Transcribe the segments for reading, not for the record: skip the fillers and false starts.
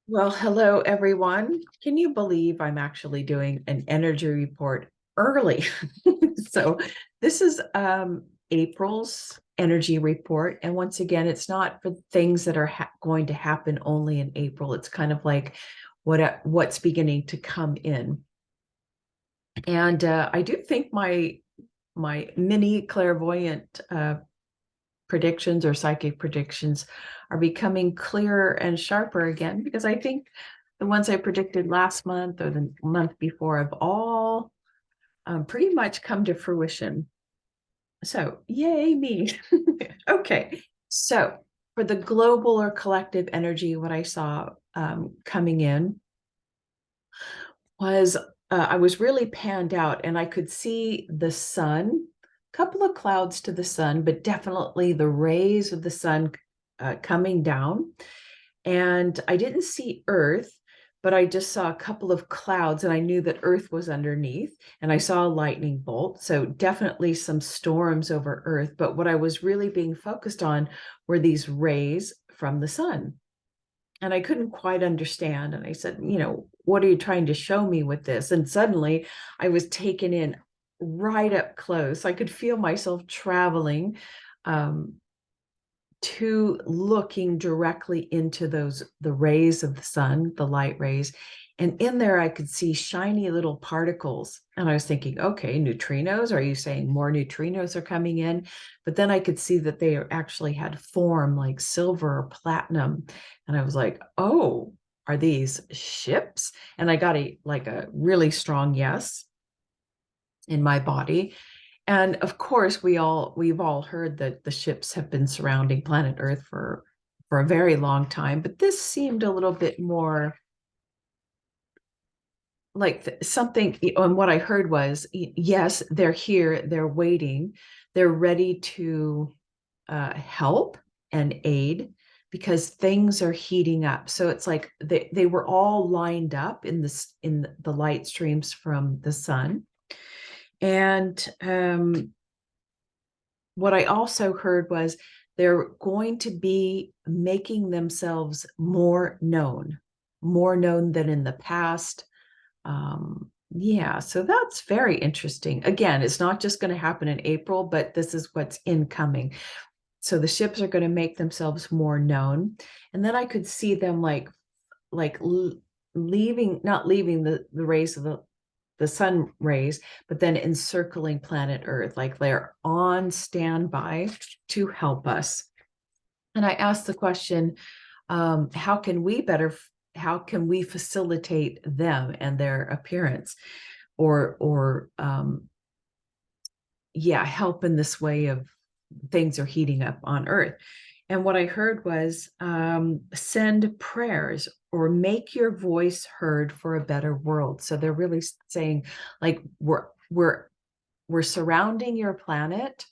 Well, hello everyone. Can you believe I'm actually doing an energy report early? So this is April's energy report. And once again, it's not for things that are going to happen only in April. It's kind of like what's beginning to come in. And I do think my mini clairvoyant predictions or psychic predictions are becoming clearer and sharper again, because I think the ones I predicted last month or the month before have all pretty much come to fruition. So, yay me. Okay. So, for the global or collective energy, what I saw coming in was I was really panned out and I could see the sun, a couple of clouds to the sun, but definitely the rays of the sun coming down. And I didn't see Earth, but I just saw a couple of clouds and I knew that Earth was underneath. And I saw a lightning bolt. So definitely some storms over Earth. But what I was really being focused on were these rays from the sun. And I couldn't quite understand. And I said, what are you trying to show me with this? And suddenly I was taken in right up close. I could feel myself traveling um, to looking directly into the rays of the sun, the light rays. And in there, I could see shiny little particles. And I was thinking, okay, neutrinos, are you saying more neutrinos are coming in? But then I could see that they actually had form like silver or platinum. And I was like, oh, are these ships? And I got a really strong yes in my body. And of course, we've all heard that the ships have been surrounding planet Earth for a very long time, but this seemed a little bit more like something. And what I heard was, yes, they're here, they're waiting, they're ready to help and aid because things are heating up. So it's like they were all lined up in the light streams from the sun. And what I also heard was they're going to be making themselves more known than in the past. Yeah, so that's very interesting. Again, it's not just going to happen in April, but this is what's incoming. So the ships are going to make themselves more known. And then I could see them like leaving, not leaving the rays of the sun rays, but then encircling planet Earth, like they're on standby to help us. And I asked the question, how can we how can we facilitate them and their appearance, or yeah, help in this way of things are heating up on Earth. And what I heard was send prayers or make your voice heard for a better world. So they're really saying, like, we're surrounding your planet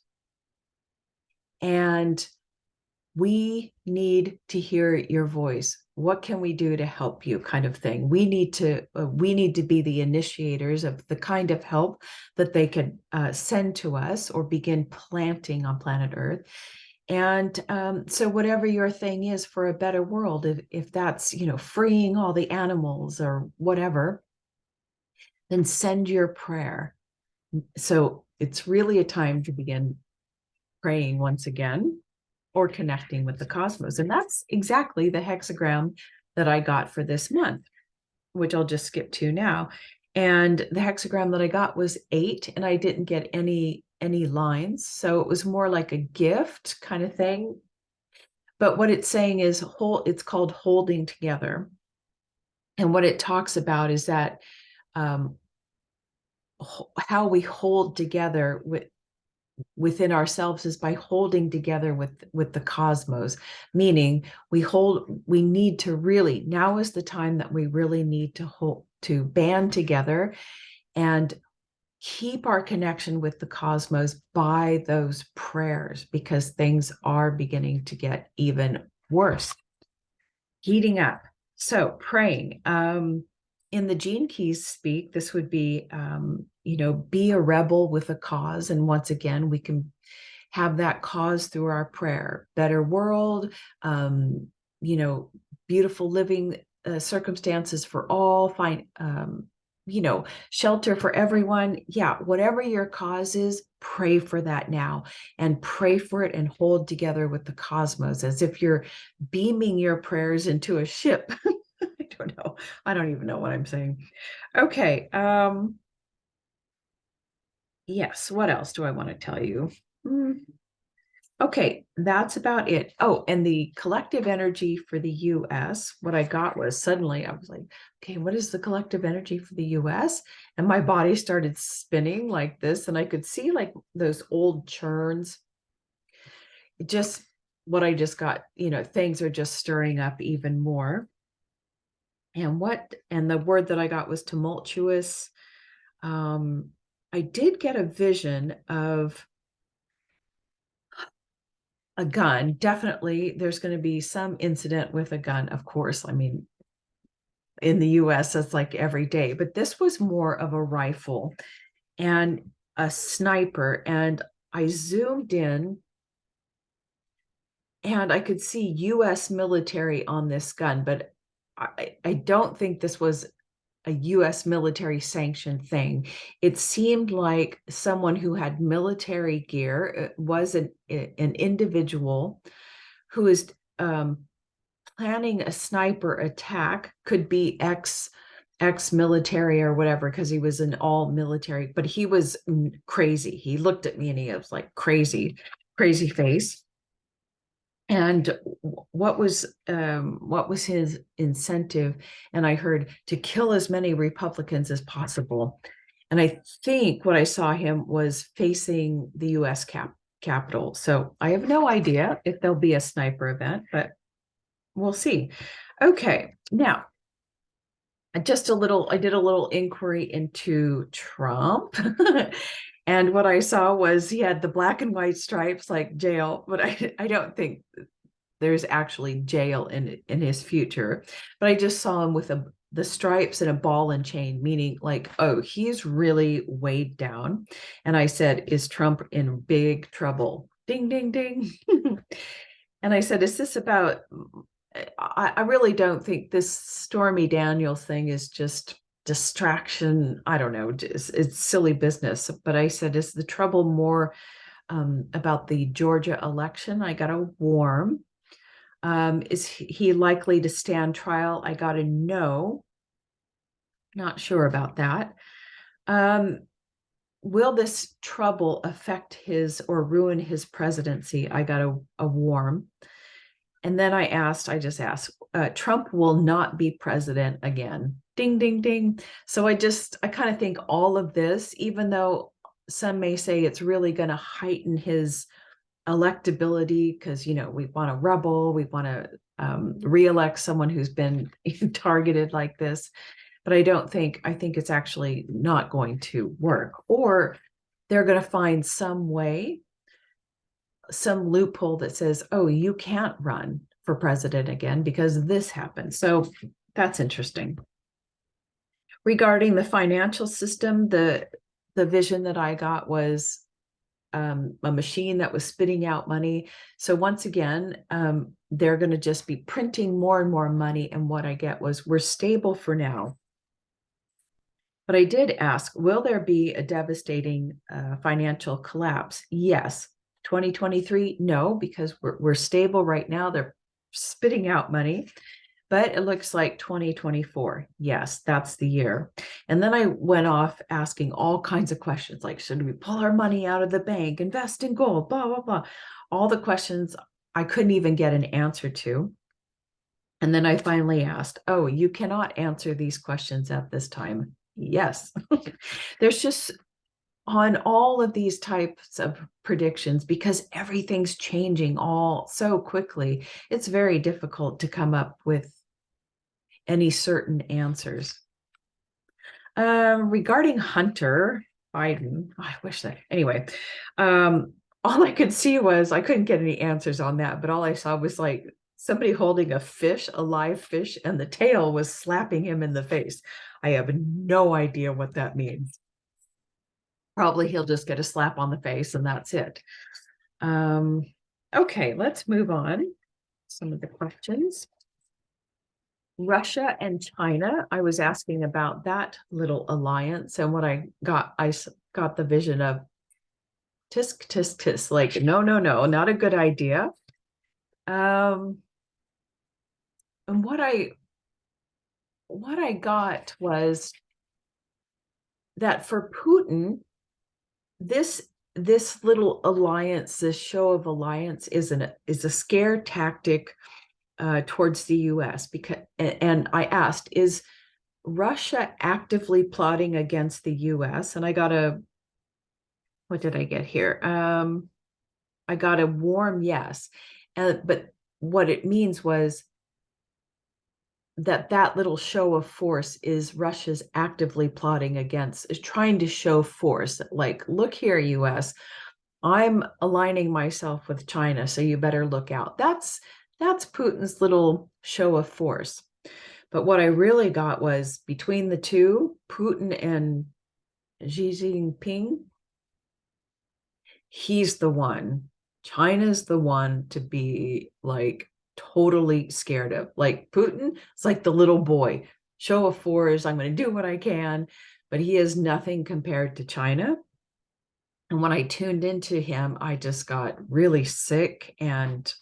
and we need to hear your voice. What can we do to help you, kind of thing. We need to be the initiators of the kind of help that they could send to us or begin planting on planet Earth. And so whatever your thing is for a better world, if that's freeing all the animals or whatever, then send your prayer. So it's really a time to begin praying once again or connecting with the cosmos. And that's exactly the hexagram that I got for this month, which I'll just skip to now. And the hexagram that I got was 8, and I didn't get any lines. So it was more like a gift kind of thing. But what it's saying is it's called holding together. And what it talks about is that um, how we hold together within ourselves is by holding together with the cosmos, meaning we need to really, now is the time that we really need to band together and keep our connection with the cosmos by those prayers, because things are beginning to get even worse, heating up. So praying, in the Gene Keys speak, this would be, be a rebel with a cause. And once again, we can have that cause through our prayer, better world, um, beautiful living circumstances for all, find shelter for everyone. Yeah, whatever your cause is, pray for that now, and pray for it and hold together with the cosmos as if you're beaming your prayers into a ship. I don't know. I don't even know what I'm saying. Okay. Yes, what else do I want to tell you? Okay, that's about it. Oh, and the collective energy for the US, what I got was suddenly I was like, okay, what is the collective energy for the US? And my body started spinning like this, and I could see like those old churns. Just what I just got, things are just stirring up even more. And the word that I got was tumultuous. I did get a vision of a gun. Definitely there's going to be some incident with a gun, of course. I mean, in the US, that's like every day, but this was more of a rifle and a sniper. And I zoomed in and I could see US military on this gun, but I don't think this was a US military sanctioned thing. It seemed like someone who had military gear, was an individual who is planning a sniper attack, could be ex-military or whatever, because he was an all military, but he was crazy. He looked at me and he was like crazy face. And what was his incentive? And I heard to kill as many Republicans as possible. And I think what I saw him was facing the US Capitol. So I have no idea if there'll be a sniper event, but we'll see. Okay, now I did a little inquiry into Trump. And what I saw was he had the black and white stripes like jail, but I don't think there's actually jail in his future. But I just saw him with the stripes and a ball and chain, meaning like, oh, he's really weighed down. And I said, is Trump in big trouble? Ding, ding, ding. And I said, is this about, I really don't think this Stormy Daniels thing is just distraction. I don't know. It's silly business. But I said, is the trouble more about the Georgia election? I got a warm. Is he likely to stand trial? I got a no. Not sure about that. Will this trouble affect his or ruin his presidency? I got a warm. And then I just asked, Trump will not be president again. Ding, ding, ding. So I kind of think all of this, even though some may say it's really going to heighten his electability because, we want a rebel, we want to reelect someone who's been targeted like this. But I think it's actually not going to work, or they're going to find some way, some loophole that says, oh, you can't run for president again because this happened. So that's interesting. Regarding the financial system, the vision that I got was a machine that was spitting out money. So once again, they're going to just be printing more and more money. And what I get was, we're stable for now. But I did ask, will there be a devastating financial collapse? Yes. 2023, no, because we're stable right now. They're spitting out money. But it looks like 2024. Yes, that's the year. And then I went off asking all kinds of questions, like, should we pull our money out of the bank, invest in gold, blah, blah, blah. All the questions I couldn't even get an answer to. And then I finally asked, oh, you cannot answer these questions at this time. Yes. There's just, on all of these types of predictions, because everything's changing all so quickly, it's very difficult to come up with any certain answers. Regarding Hunter Biden, I wish that, anyway, all I could see was, I couldn't get any answers on that, but all I saw was like somebody holding a live fish, and the tail was slapping him in the face. I have no idea what that means. Probably he'll just get a slap on the face and that's it. Okay, let's move on. Some of the questions. Russia and China, I was asking about that little alliance, and what I got the vision of tisk tisk tisk, like no, no, no, not a good idea. Um, and what I got was that for Putin, this this little alliance, this show of alliance, is a scare tactic towards the U.S. because, and I asked, is Russia actively plotting against the U.S.? And I got what did I get here? I got a warm yes. But what it means was that little show of force is Russia's actively plotting against, is trying to show force. Like, look here, US, I'm aligning myself with China, so you better look out. That's Putin's little show of force. But what I really got was between the two, Putin and Xi Jinping, he's the one. China's the one to be like totally scared of. Like Putin, it's like the little boy, show of force, I'm going to do what I can, but he is nothing compared to China. And when I tuned into him, I just got really sick and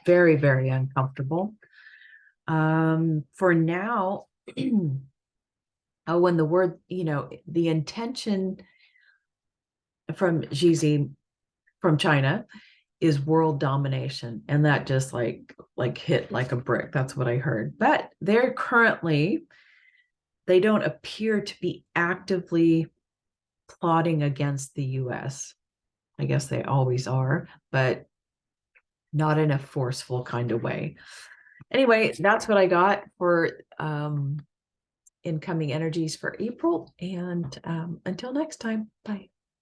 very, very uncomfortable. For now, oh, when the word, the intention from Xi from China is world domination, and that just like hit like a brick. That's what I heard. But they don't appear to be actively plotting against the US. I guess they always are, but not in a forceful kind of way. Anyway, that's what I got for incoming energies for April, and until next time, bye.